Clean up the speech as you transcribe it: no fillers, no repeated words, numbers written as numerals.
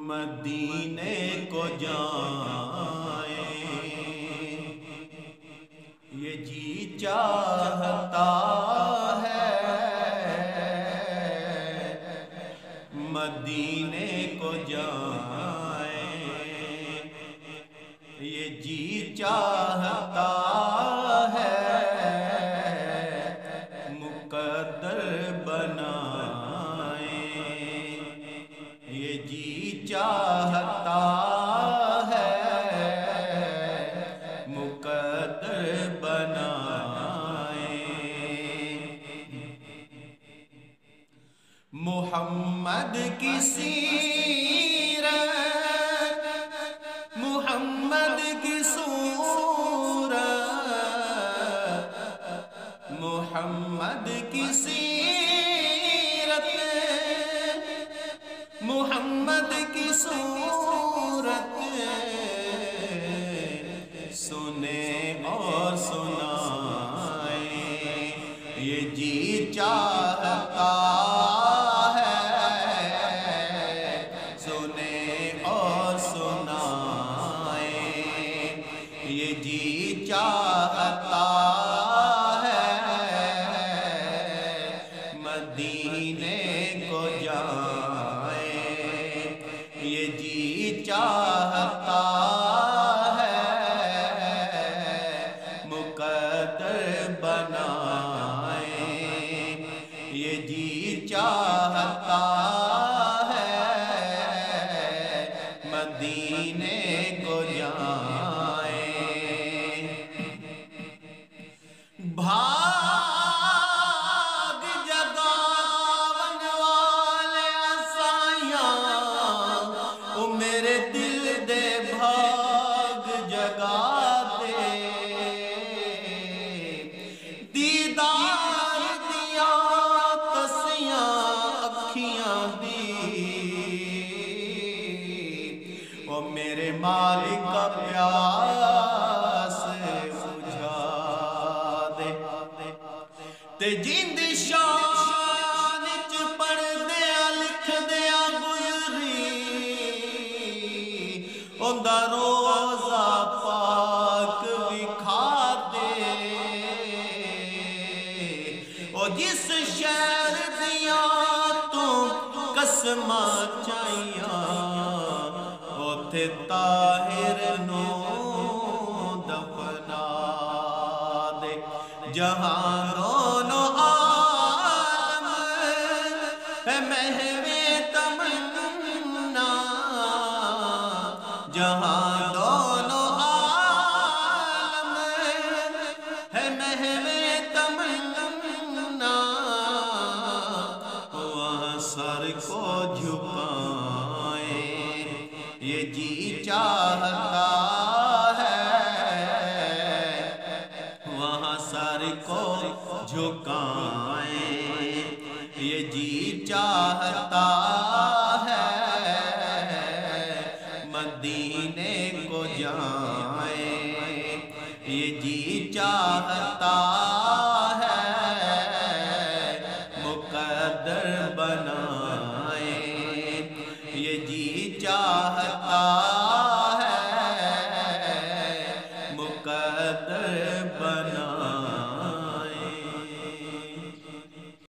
مدینے کو جائیں، یہ جی چاہتا ہے مدینے کو جائیں، یہ جی چاہتا ہے مقدر بنائیں، یہ جی چاہتا ہے مقدر بنائیں۔ محمد کی سیرت، محمد کی صورت، محمد کی سیرت، محمد کی صورت سنیں اور سنائیں، یہ جی چاہتا ہے سنیں اور سنائیں، یہ جی چاہتا ہے مدینے کو جائیں، یہ جی چاہتا ہے مقدر بنائیں، یہ جی چاہتا ہے مدینے کو جائیں۔ بھاگ جگاون والے اسائیاں، او میرے دل دے بھاگ جگا دے، دیدار دیاں تسیاں اکھیاں دی، او میرے مالک کا پیاس بجھا دے، تے جیند شان چ پڑھ دیا لکھ دیا گزری، اوندا روزہ پاک وکھا دے، او جس شہر دیاں تو قسماں چاہیاں، اوتھے طاہر نو دفنا دے، جہاں دونوں عالم ہے محو تمنا، جہاں دونوں عالم ہے محو تمنا، وہاں سر کو جھکائیں، یہ جی چاہتا ہے وہاں سر کو جھکائیں، یہ جی چاہتا ہے مدینے کو جائیں، یہ جی چاہتا ہے مقدر